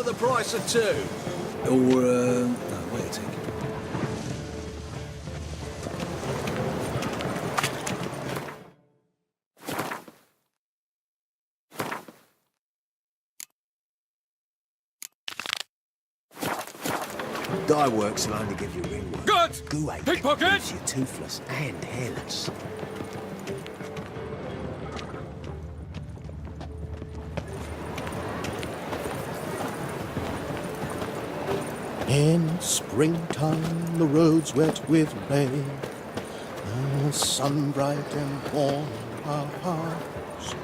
the price of two. Or, no, wait a tick. Dye works will only give you ring work. Good! Goo-ache Pickpocket! leaves you toothless and hairless. In springtime, the roads wet with rain, the sun bright and warm our hearts.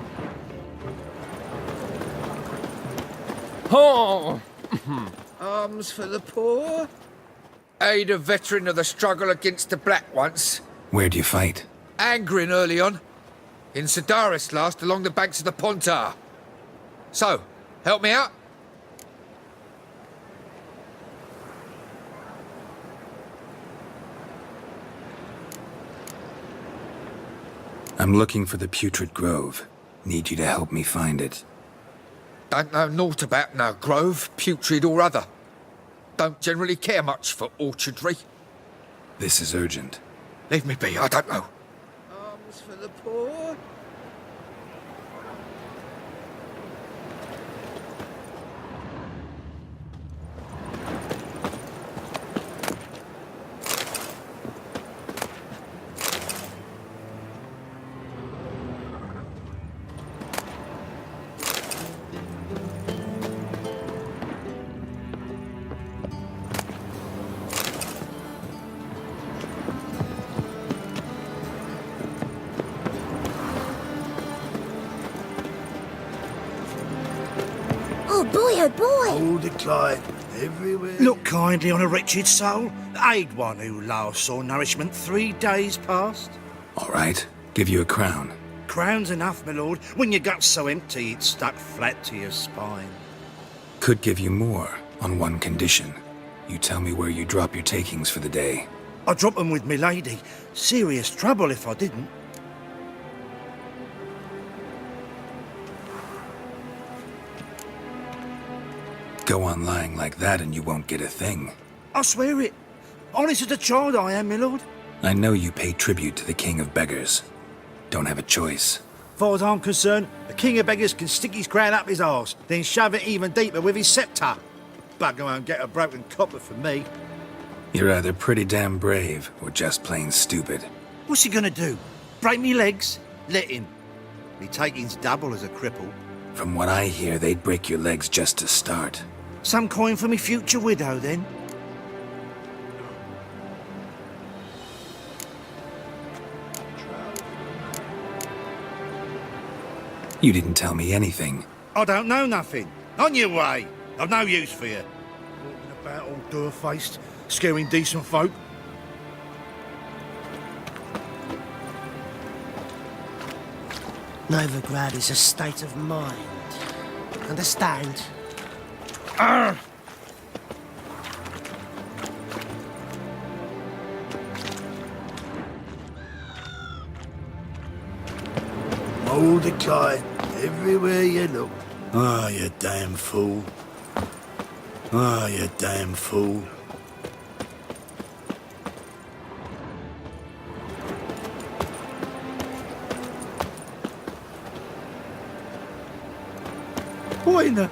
Oh! Arms for the poor? Aid a veteran of the struggle against the Black once. Where'd you fight? Angering early on. In Sedaris last, along the banks of the Pontar. So, help me out? I'm looking for the Putrid Grove. Need you to help me find it. Don't know naught about no grove, putrid or other. Don't generally care much for orchardry. This is urgent. Leave me be, I don't know. Arms for the poor? Oh boy! All decline everywhere. Look kindly on a wretched soul. Aid one who last saw nourishment 3 days past. All right, give you a crown. Crown's enough, my lord. When your gut's so empty, it's stuck flat to your spine. Could give you more, on one condition. You tell me where you drop your takings for the day. I'd drop 'em with me lady. Serious trouble if I didn't. Go on lying like that and you won't get a thing. I swear it. Honest as a child I am, my lord. I know you pay tribute to the King of Beggars. Don't have a choice. Far as I'm concerned, the king of beggars can stick his crown up his arse, then shove it even deeper with his sceptre. Bugger won't get a broken copper from me. You're either pretty damn brave or just plain stupid. What's he gonna do? Break me legs? Let him. Me taking's double as a cripple. From what I hear, they'd break your legs just to start. Some coin for me future widow, then? You didn't tell me anything. I don't know nothing. On your way. I've no use for you. Walking about all dour-faced, scaring decent folk. Novigrad is a state of mind. Understand? All decline everywhere you look. Ah, you damn fool. Ah, you damn fool. What in the...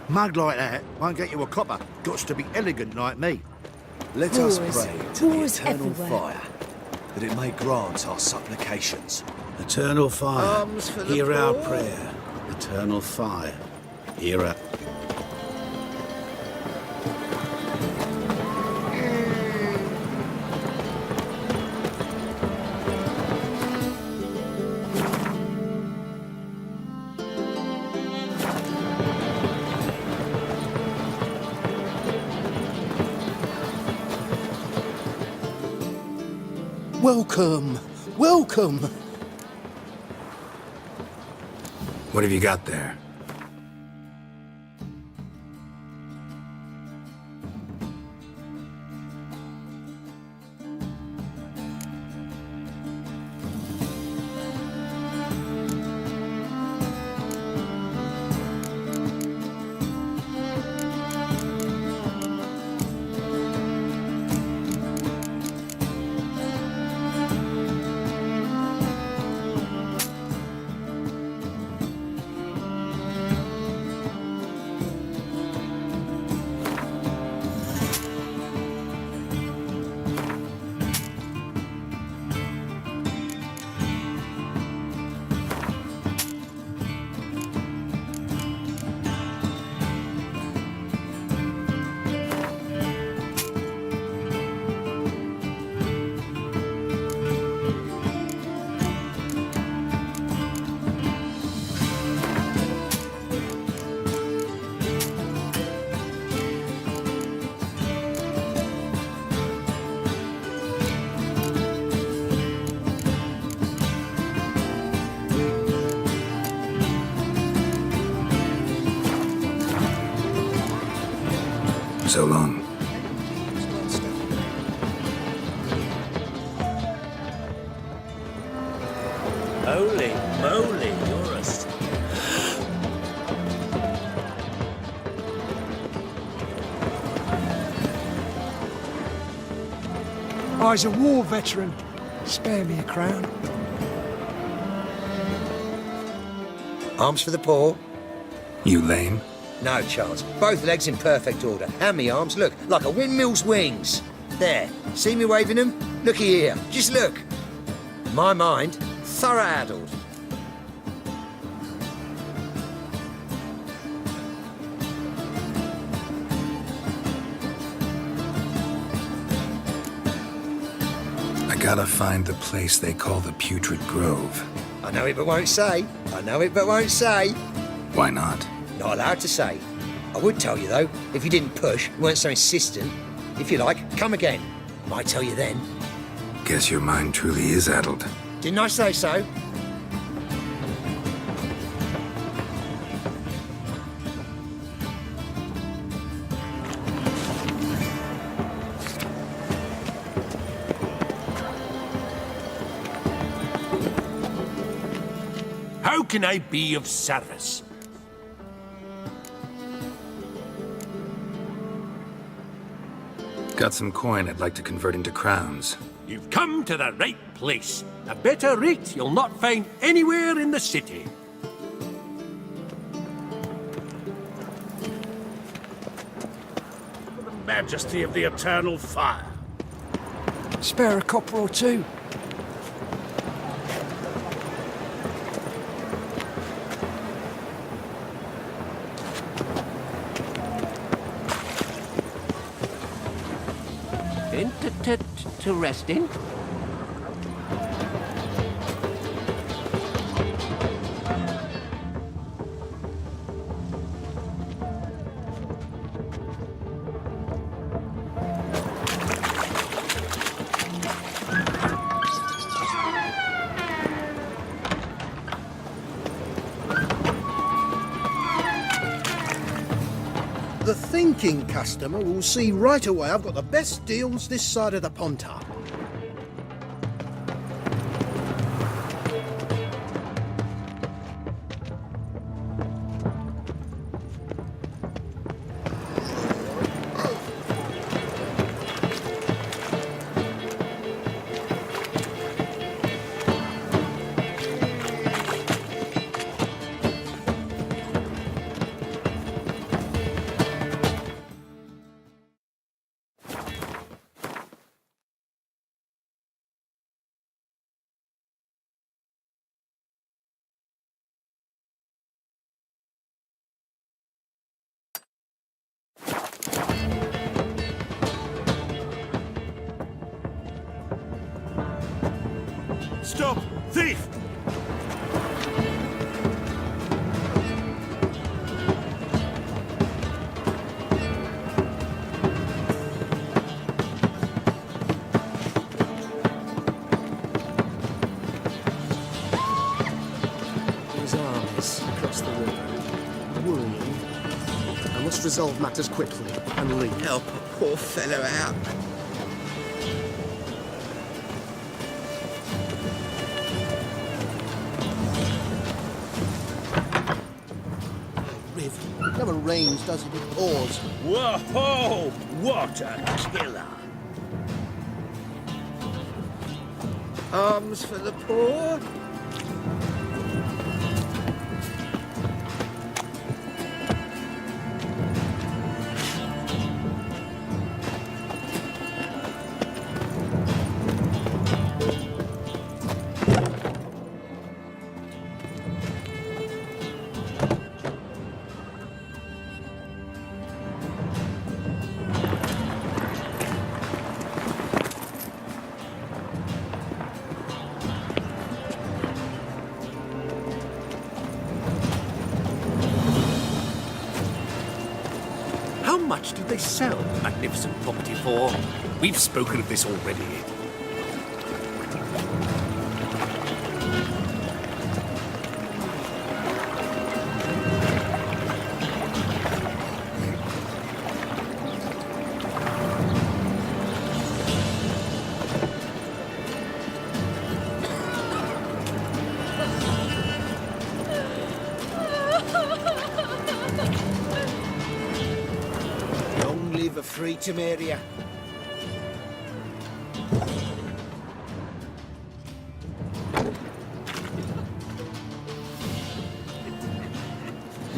Mug like that won't get you a copper. Gots to be elegant like me. Let us Wars. pray to the Wars eternal everywhere. fire, that it may grant our supplications. Eternal fire, Arms for the hear our poor? prayer. Eternal fire, hear our... Welcome, welcome. What have you got there? so long. Holy moly, you're a... I's a war veteran. Spare me a crown. Arms for the poor? You lame? No chance. Both legs in perfect order. And me arms, look, like a windmill's wings. There. See me waving them? Looky here. Just look. My mind, thorough addled. I gotta find the place they call the Putrid Grove. I know it but won't say. I know it but won't say. Why not? Not allowed to say. I would tell you though, if you didn't push, weren't so insistent. If you like, come again. Might tell you then. Guess your mind truly is addled. Didn't I say so? How can I be of service? Got some coin I'd like to convert into crowns. You've come to the right place. A better rate you'll not find anywhere in the city. For the majesty of the eternal fire. Spare a copper or two. To rest in? The thinking customer will see right away I've got the best deals this side of the Pontar. Stop! Thief! His armies across the river. Worrying. I must resolve matters quickly and leave. Help a poor fellow out. Riv, never rains, does it? It pours. Whoa! What a killer! Arms for the poor? How much do they sell magnificent property for? We've spoken of this already. free Temeria.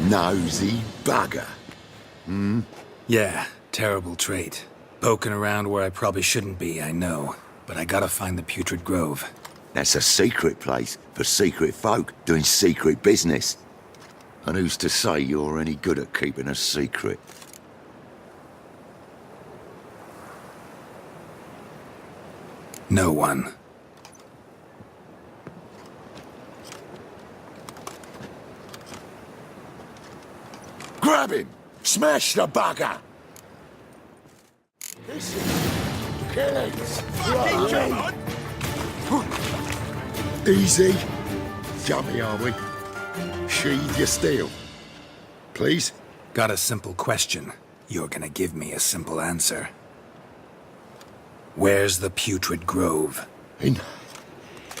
Nosy bugger. Yeah, terrible trait. Poking around where I probably shouldn't be, I know. But I gotta find the Putrid Grove. That's a secret place for secret folk doing secret business. And who's to say you're any good at keeping a secret? No one. Grab him! Smash the bugger! Killings! Easy. Jumpy, are we? Sheathe your steel. Please? Got a simple question. You're gonna give me a simple answer. Where's the Putrid Grove? In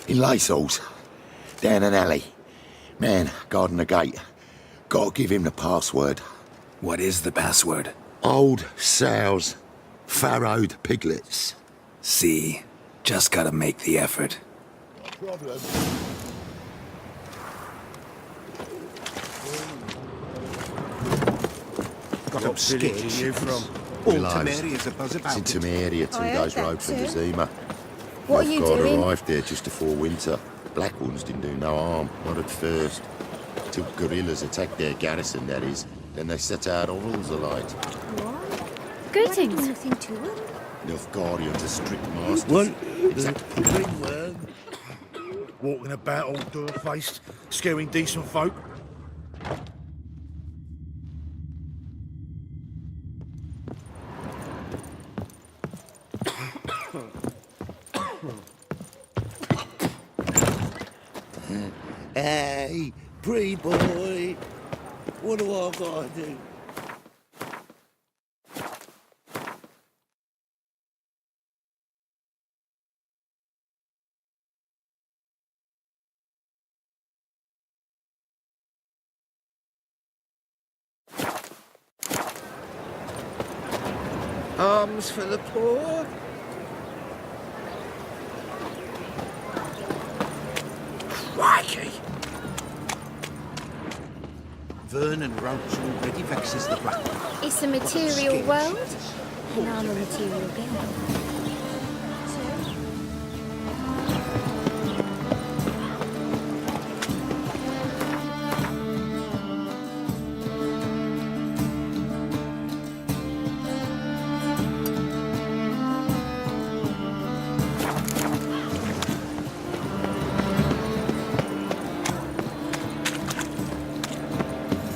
Lacells. Down an alley. Man, guarding the gate. Gotta give him the password. What is the password? Old sows. Farrowed piglets. See? Just gotta make the effort. Problem. Got up scared are you from? All Temeria's a buzz about. It's in Temeria, 2 days road from Vizima. What are you doing? Arrived there just before winter. Black ones didn't do no harm, not at first. Till guerrillas attacked their garrison, that is. Then they set out rules alight. What? Greetings. Nothing to it. Nilfgaardians are strict masters. What? Exactly. Walking about all door-faced, scaring decent folk. Hey, pretty boy. What do I gotta do? Arms for the poor. Crikey! Vernon Roach already vexes the black one. It's a material world, and I'm a material girl.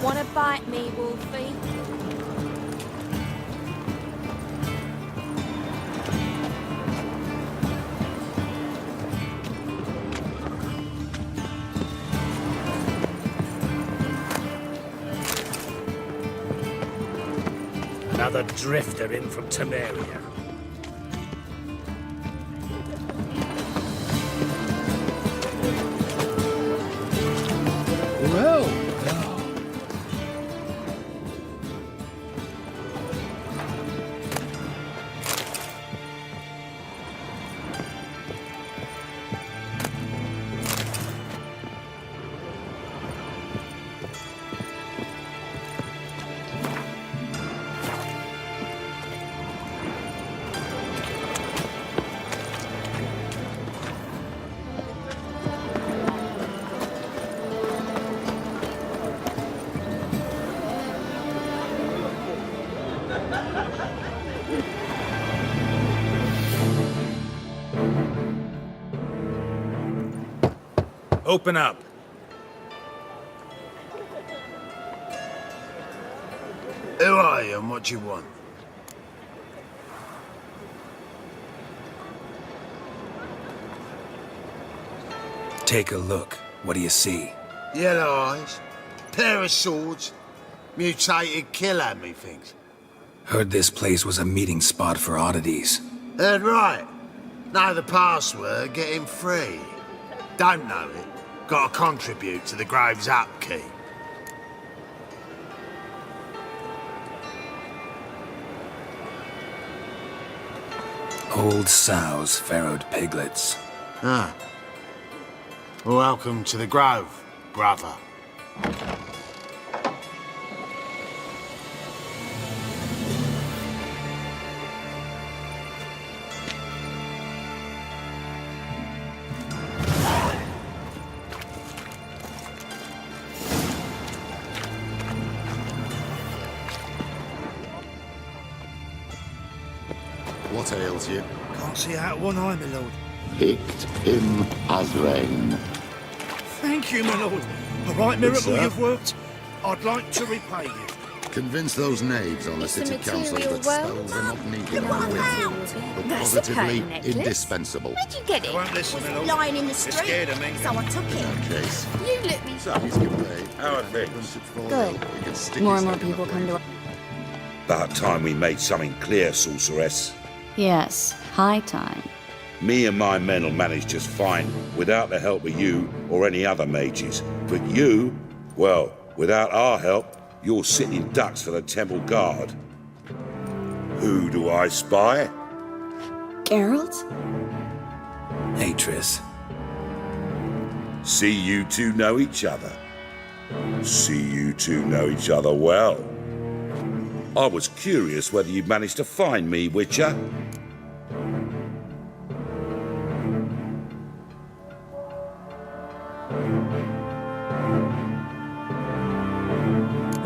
Wanna bite me, Wolfie? Another drifter in from Temeria. Well, Open up. Who are you and what do you want? Take a look. What do you see? Yellow eyes, pair of swords, mutated killer, methinks. Heard this place was a meeting spot for oddities. Heard right. Know the password, get him free. Don't know it, gotta contribute to the Grove's upkeep. Old sows farrowed piglets. Ah. Welcome to the Grove, brother. What ails you? Can't see out of one eye, my lord. Picked him as rain. Thank you, my lord. A right miracle sir. you've worked. I'd like to repay you. Convince those knaves on the Is the city council material that well? spells are not needed What on material will, is it? but That's a positively pearl necklace. indispensable. Where'd you get I it? won't listen, my lord. Lying in the They're street. scared of me. So I took In it. that case, You look me. so he's good play. How are things? Good. More and more people come to... About time we made something clear, sorceress. Yes, high time. Me and my men will manage just fine, without the help of you or any other mages. But you, well, without our help, you're sitting ducks for the temple guard. Who do I spy? Geralt? Hey, Triss. See you two know each other. See you two know each other well. I was curious whether you'd managed to find me, Witcher.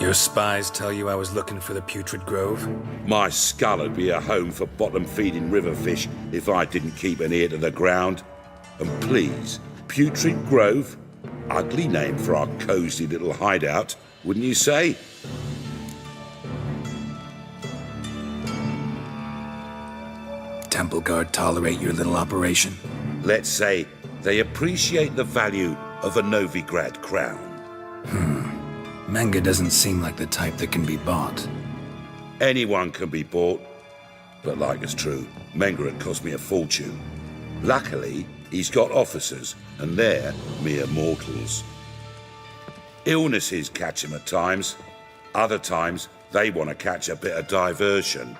Your spies tell you I was looking for the Putrid Grove? My skull would be a home for bottom-feeding river fish if I didn't keep an ear to the ground. And please, Putrid Grove? Ugly name for our cosy little hideout, wouldn't you say? Temple Guard tolerate your little operation? Let's say they appreciate the value of a Novigrad crown. Menga doesn't seem like the type that can be bought. Anyone can be bought. But like it's true, Menga had cost me a fortune. Luckily, he's got officers, and they're mere mortals. Illnesses catch him at times. Other times, they want to catch a bit of diversion.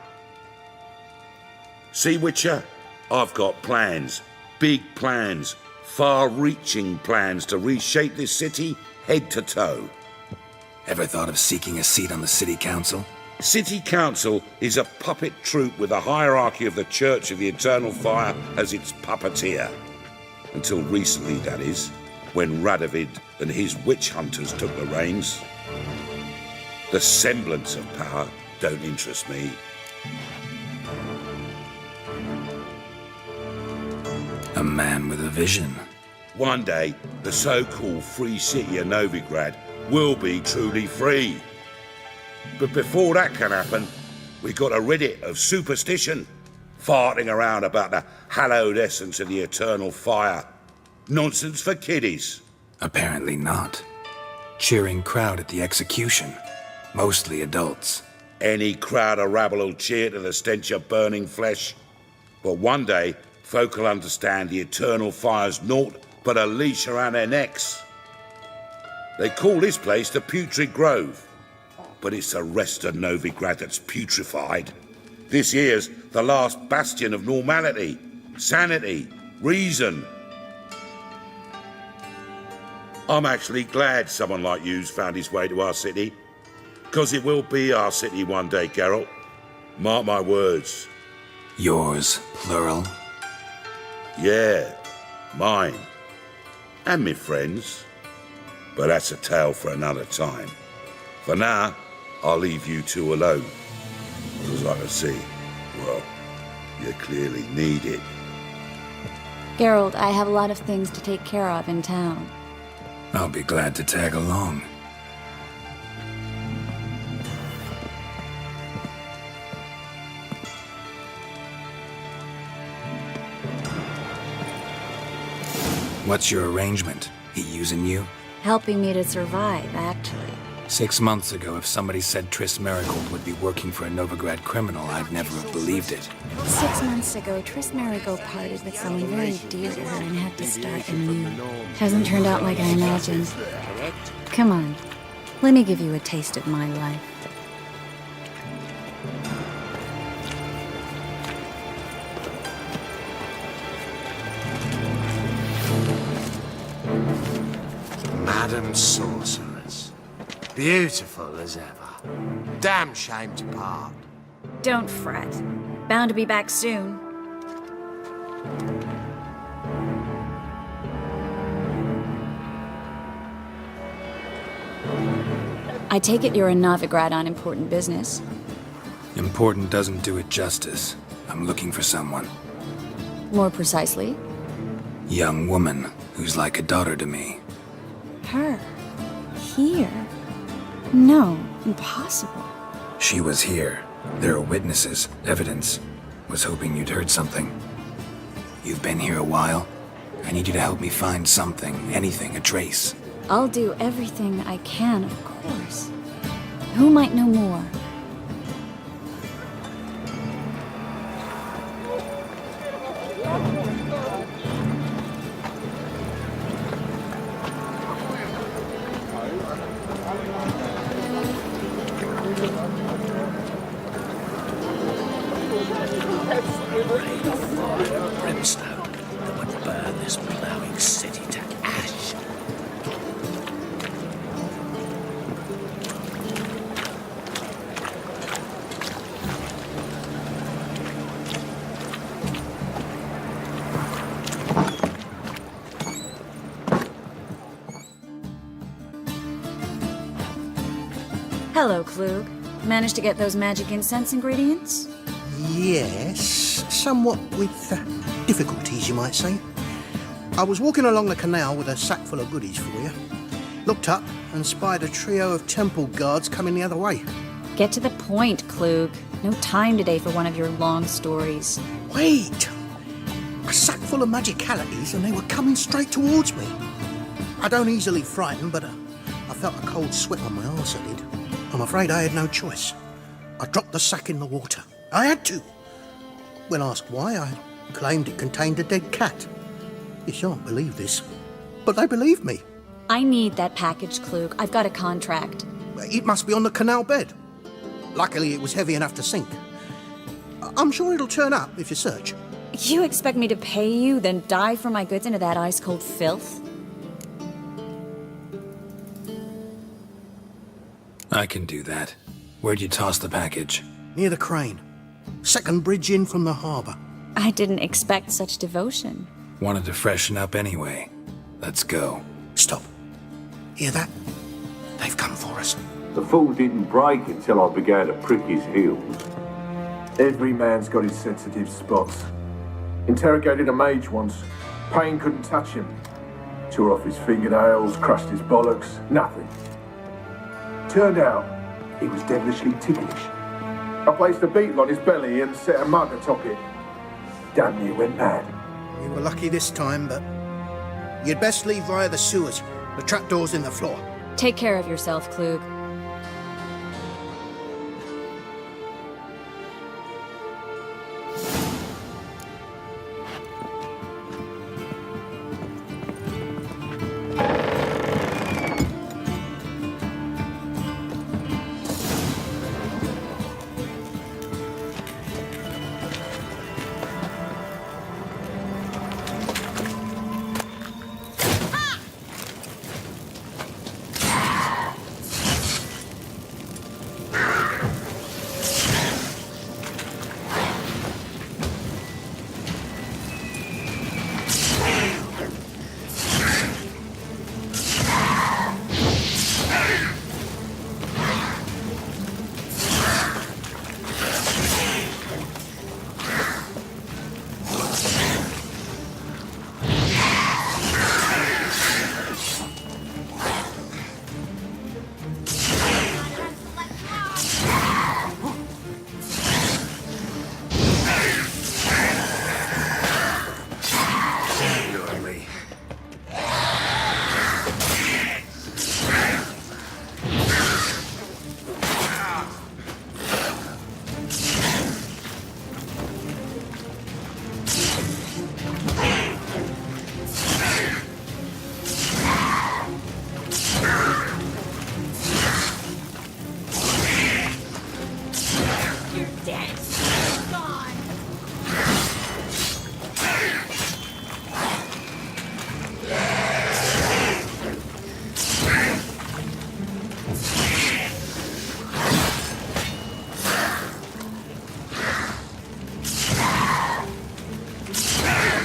See, Witcher? I've got plans. Big plans. Far-reaching plans to reshape this city head to toe. Ever thought of seeking a seat on the city council? City Council is a puppet troupe with the hierarchy of the Church of the Eternal Fire as its puppeteer. Until recently, that is, when Radovid and his witch hunters took the reins. The semblance of power don't interest me. A man with a vision. One day, the so-called free city of Novigrad will be truly free. But before that can happen, we got to rid it of superstition, farting around about the hallowed essence of the eternal fire. Nonsense for kiddies. Apparently not. Cheering crowd at the execution. Mostly adults. Any crowd of rabble will cheer to the stench of burning flesh. But one day, folk will understand the eternal fire's naught but a leash around their necks. They call this place the Putrid Grove, but it's the rest of Novigrad that's putrefied. This here's the last bastion of normality, sanity, reason. I'm actually glad someone like you's found his way to our city, because it will be our city one day, Geralt. Mark my words. Yours, plural. Yeah, mine. And me friends. But that's a tale for another time. For now, I'll leave you two alone. Because I can see, well, you clearly need it. Geralt, I have a lot of things to take care of in town. I'll be glad to tag along. What's your arrangement? He using you? Helping me to survive, actually. 6 months ago, if somebody said Triss Merigold would be working for a Novigrad criminal, I'd never have believed it. 6 months ago, Triss Merigold parted with someone very dear to her and had to start anew. Hasn't turned out like I imagined. Come on, let me give you a taste of my life. Madam Sorceress. Beautiful as ever. Damn shame to part. Don't fret. Bound to be back soon. I take it you're in Novigrad on important business. Important doesn't do it justice. I'm looking for someone. More precisely? Young woman who's like a daughter to me. Her? Here? No, impossible. She was here. There are witnesses, evidence. Was hoping you'd heard something. You've been here a while. I need you to help me find something, anything, a trace. I'll do everything I can, of course. Who might know more? Rain of fire and brimstone that would burn this ploughing city to ash. Hello, Klug. Managed to get those magic incense ingredients? Yes, somewhat with difficulties, you might say. I was walking along the canal with a sack full of goodies for you. Looked up and spied a trio of temple guards coming the other way. Get to the point, Klug. No time today for one of your long stories. Wait! A sack full of magicalities and they were coming straight towards me. I don't easily frighten, but I felt a cold sweat on my arse, I did. I'm afraid I had no choice. I dropped the sack in the water. I had to. When asked why, I claimed it contained a dead cat. You shan't believe this, but they believed me. I need that package, Klug. I've got a contract. It must be on the canal bed. Luckily, it was heavy enough to sink. I'm sure it'll turn up if you search. You expect me to pay you, then dive for my goods into that ice-cold filth? I can do that. Where'd you toss the package? Near the crane. Second bridge in from the harbour. I didn't expect such devotion. Wanted to freshen up anyway. Let's go. Stop. Hear that? They've come for us. The fool didn't break until I began to prick his heels. Every man's got his sensitive spots. Interrogated a mage once. Pain couldn't touch him. Tore off his fingernails, crushed his bollocks, nothing. Turned out, he was devilishly ticklish. I placed a beetle on his belly and set a mug atop it. Damn near went mad. You were lucky this time, but you'd best leave via the sewers. The trapdoor's in the floor. Take care of yourself, Klug.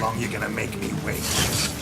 long you gonna make me wait?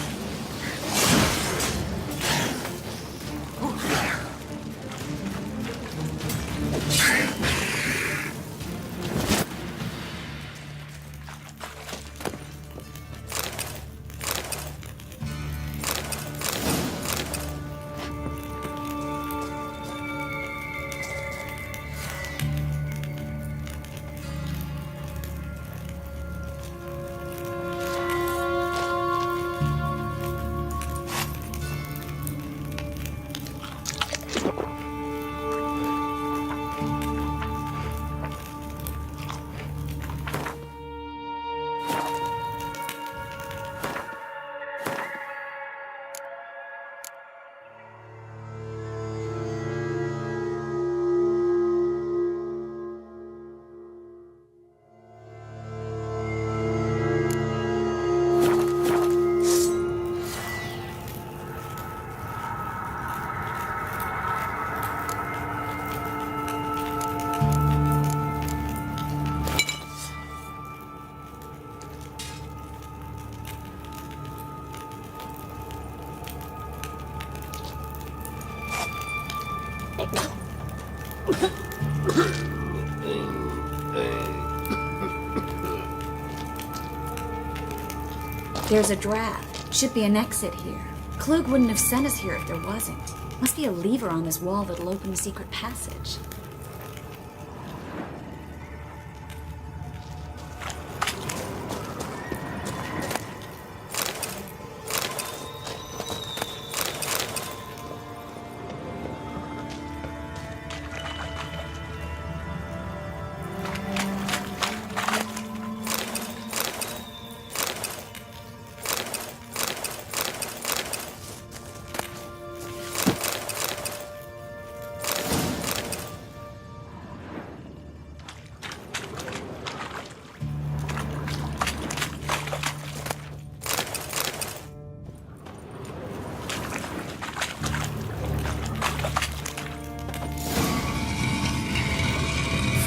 There's a draft. Should be an exit here. Klug wouldn't have sent us here if there wasn't. Must be a lever on this wall that'll open a secret passage.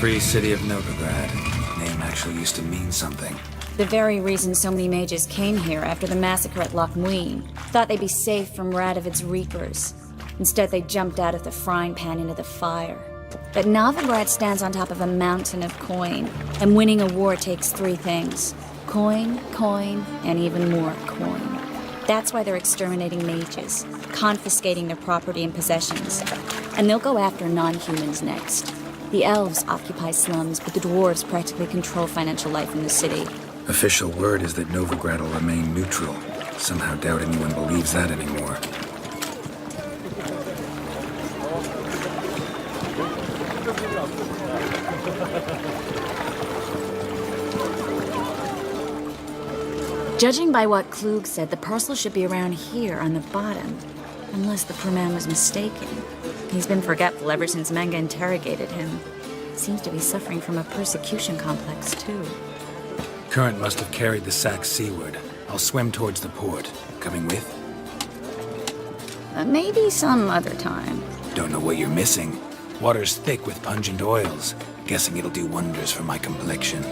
Free City of Novigrad. Name actually used to mean something. The very reason so many mages came here after the massacre at Loch Muin. Thought they'd be safe from Radovid's reapers. Instead, they jumped out of the frying pan into the fire. But Novigrad stands on top of a mountain of coin, and winning a war takes three things. Coin, coin, and even more coin. That's why they're exterminating mages, confiscating their property and possessions. And they'll go after non-humans next. The elves occupy slums, but the dwarves practically control financial life in the city. Official word is that Novigrad will remain neutral. Somehow doubt anyone believes that anymore. Judging by what Klug said, the parcel should be around here on the bottom. Unless the poor man was mistaken. He's been forgetful ever since Manga interrogated him. Seems to be suffering from a persecution complex, too. Current must have carried the sack seaward. I'll swim towards the port. Coming with? Maybe some other time. Don't know what you're missing. Water's thick with pungent oils. Guessing it'll do wonders for my complexion.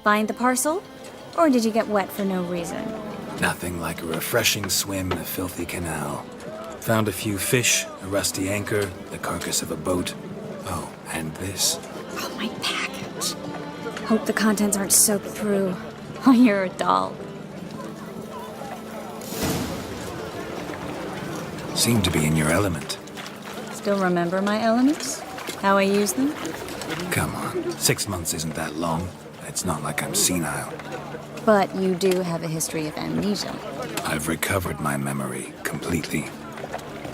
Find the parcel? Or did you get wet for no reason? Nothing like a refreshing swim in a filthy canal. Found a few fish, a rusty anchor, the carcass of a boat. Oh, and this. Oh, my package. Hope the contents aren't soaked through. Oh, you're a doll. Seem to be in your element. Still remember my elements? How I use them? Come on, 6 months isn't that long. It's not like I'm senile. But you do have a history of amnesia. I've recovered my memory completely.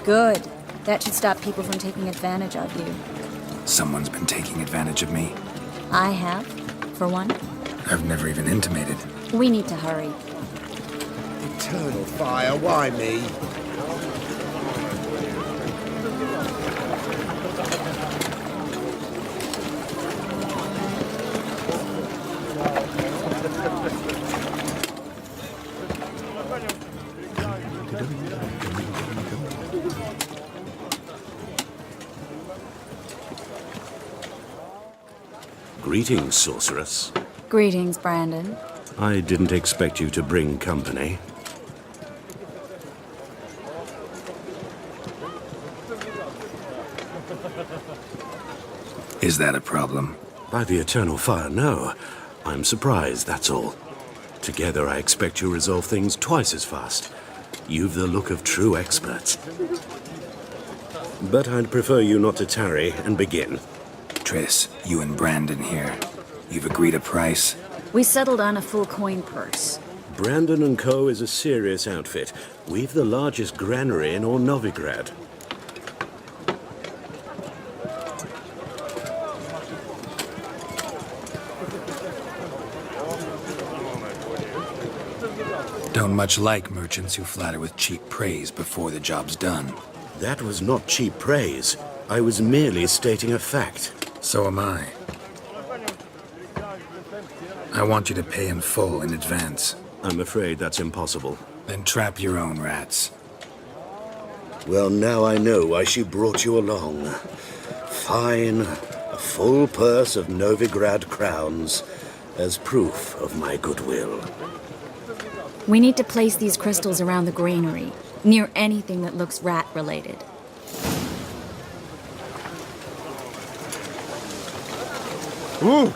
Good. That should stop people from taking advantage of you. Someone's been taking advantage of me. I have, for one. I've never even intimated. We need to hurry. Eternal fire, why me? Greetings, sorceress. Greetings, Brandon. I didn't expect you to bring company. Is that a problem? By the eternal fire, no. I'm surprised, that's all. Together, I expect you resolve things twice as fast. You've the look of true experts. But I'd prefer you not to tarry and begin. Triss, you and Brandon here. You've agreed a price? We settled on a full coin purse. Brandon & Co. is a serious outfit. We've the largest granary in all Novigrad. Don't much like merchants who flatter with cheap praise before the job's done. That was not cheap praise. I was merely stating a fact. So am I. I want you to pay in full in advance. I'm afraid that's impossible. Then trap your own rats. Well, now I know why she brought you along. Fine, a full purse of Novigrad crowns as proof of my goodwill. We need to place these crystals around the granary, near anything that looks rat-related. Ooh!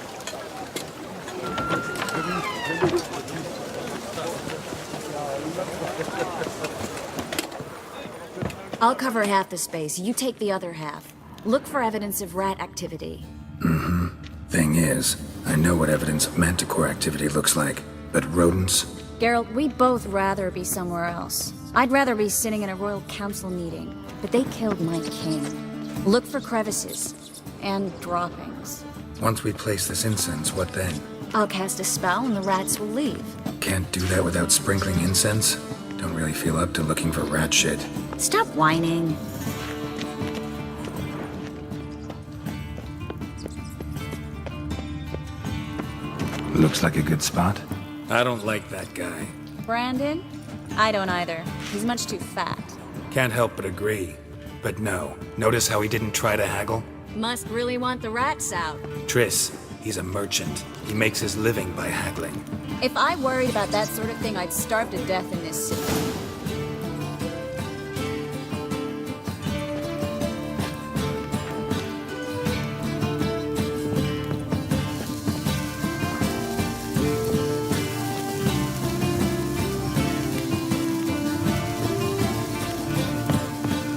I'll cover half the space. You take the other half. Look for evidence of rat activity. Mm-hmm. Thing is, I know what evidence of manticore activity looks like, but rodents? Geralt, we'd both rather be somewhere else. I'd rather be sitting in a royal council meeting, but they killed my king. Look for crevices and droppings. Once we place this incense, what then? I'll cast a spell and the rats will leave. Can't do that without sprinkling incense? Don't really feel up to looking for rat shit. Stop whining. Looks like a good spot. I don't like that guy. Brandon? I don't either. He's much too fat. Can't help but agree. But no, notice how he didn't try to haggle? Must really want the rats out. Triss, he's a merchant. He makes his living by haggling. If I worried about that sort of thing, I'd starve to death in this city.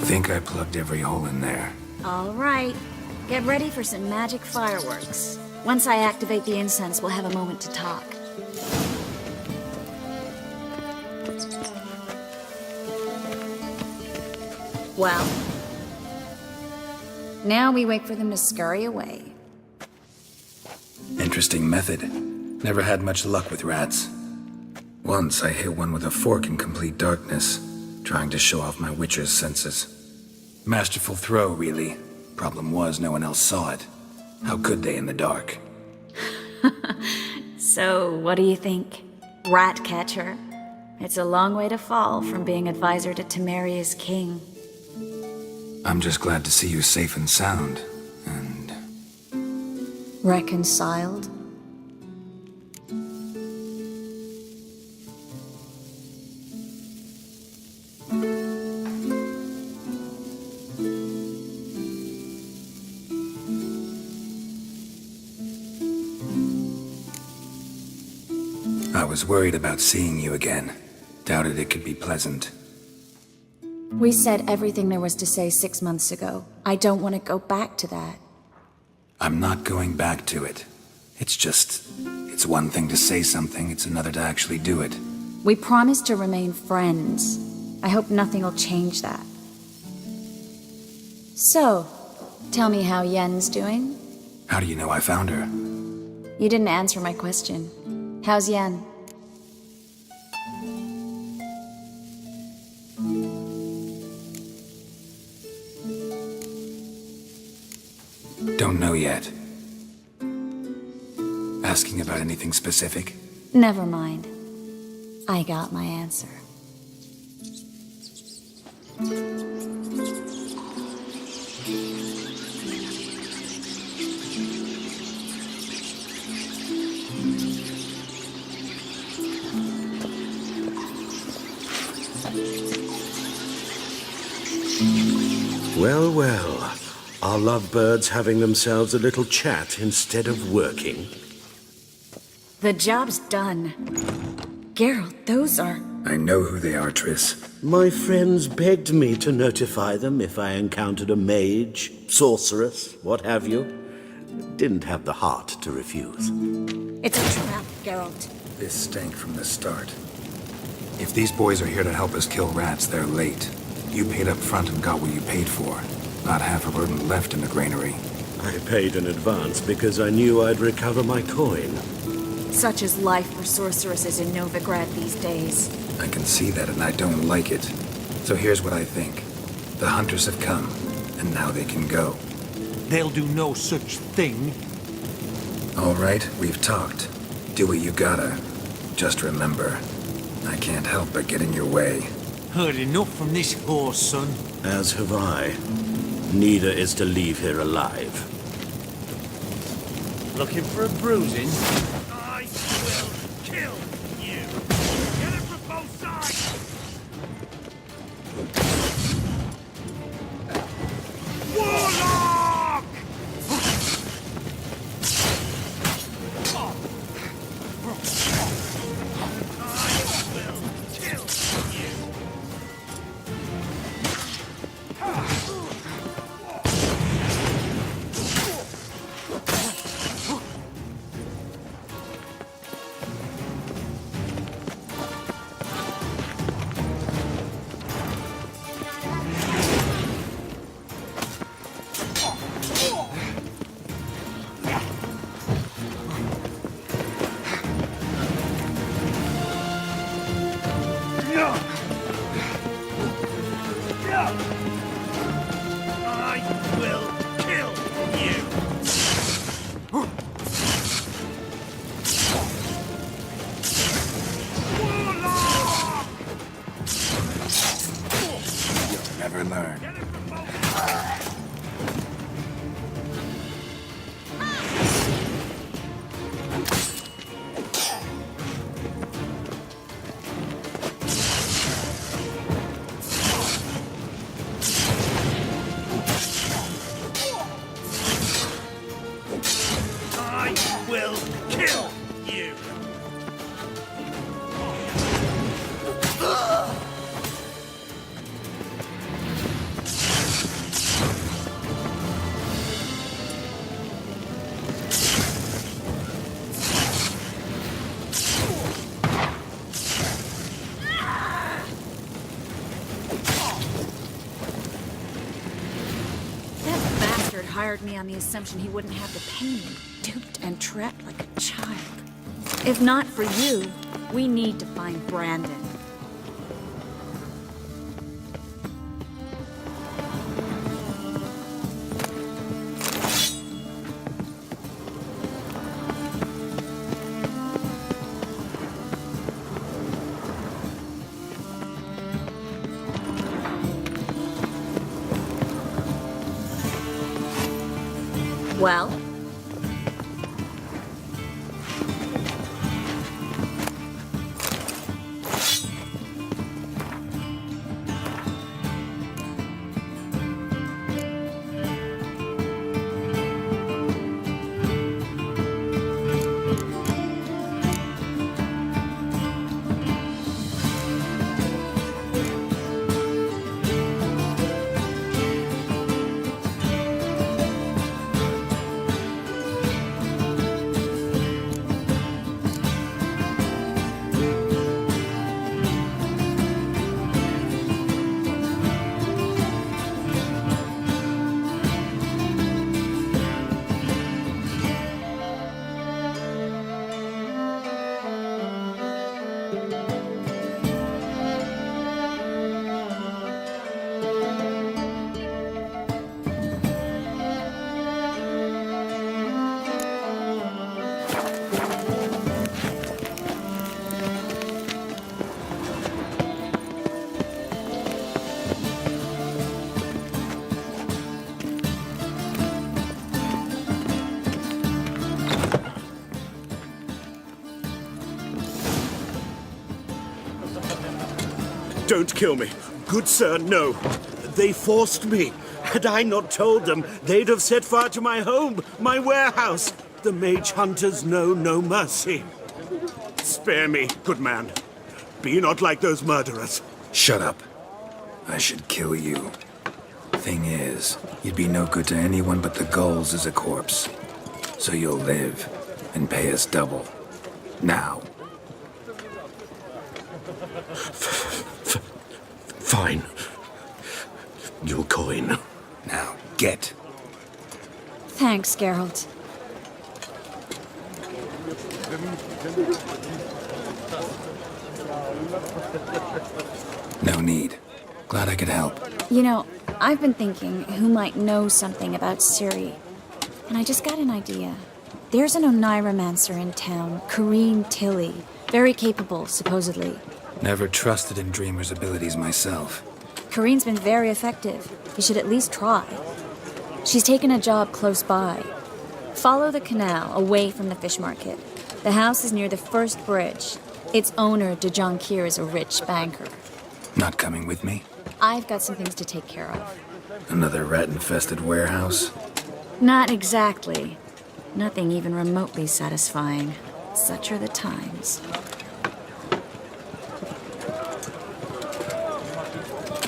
Think I plugged every hole in there. All right. Get ready for some magic fireworks. Once I activate the incense, we'll have a moment to talk. Well, now we wait for them to scurry away. Interesting method. Never had much luck with rats. Once I hit one with a fork in complete darkness, trying to show off my witcher's senses. Masterful throw, really. Problem was, no one else saw it. How could they in the dark? So, what do you think? Rat catcher? It's a long way to fall from being advisor to Temeria's king. I'm just glad to see you safe and sound. And... Reconciled? I was worried about seeing you again. Doubted it could be pleasant. We said everything there was to say 6 months ago. I don't want to go back to that. I'm not going back to it. It's one thing to say something, it's another to actually do it. We promised to remain friends. I hope nothing will change that. So, tell me how Yen's doing? How do you know I found her? You didn't answer my question. How's Yen? Don't know yet. Asking about anything specific? Never mind. I got my answer. Well, well. Are lovebirds having themselves a little chat instead of working? The job's done. Geralt, those are... I know who they are, Triss. My friends begged me to notify them if I encountered a mage, sorceress, what have you. Didn't have the heart to refuse. It's a trap, Geralt. This stank from the start. If these boys are here to help us kill rats, they're late. You paid up front and got what you paid for. Not half a burden left in the granary. I paid in advance because I knew I'd recover my coin. Such is life for sorceresses in Novigrad these days. I can see that and I don't like it. So here's what I think. The hunters have come, and now they can go. They'll do no such thing. All right, we've talked. Do what you gotta. Just remember, I can't help but get in your way. Heard enough from this horse, son. As have I. Neither is to leave here alive. Looking for a bruising? I will kill you. Get it from both sides. Warlock! Hired me on the assumption he wouldn't have to pay me, duped and trapped like a child. If not for you, we need to find Brandon. Well? Don't kill me. Good sir, no. They forced me. Had I not told them, they'd have set fire to my home, my warehouse. The mage hunters know no mercy. Spare me, good man. Be not like those murderers. Shut up. I should kill you. Thing is, you'd be no good to anyone but the gulls as a corpse. So you'll live and pay us double. Now. Fine. Your coin. Now, get. Thanks, Geralt. No need. Glad I could help. You know, I've been thinking who might know something about Ciri. And I just got an idea. There's an Oneiromancer in town, Kareen Tilly. Very capable, supposedly. Never trusted in Dreamer's abilities myself. Kareen's been very effective. You should at least try. She's taken a job close by. Follow the canal away from the fish market. The house is near the first bridge. Its owner, Dejon Kier, is a rich banker. Not coming with me? I've got some things to take care of. Another rat-infested warehouse? Not exactly. Nothing even remotely satisfying. Such are the times.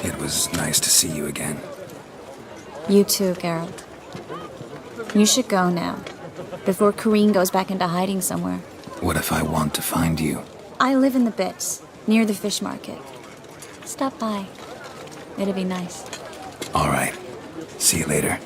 It was nice to see you again. You too, Geralt. You should go now, before Kareen goes back into hiding somewhere. What if I want to find you? I live in the Bits, near the fish market. Stop by. It'll be nice. All right. See you later.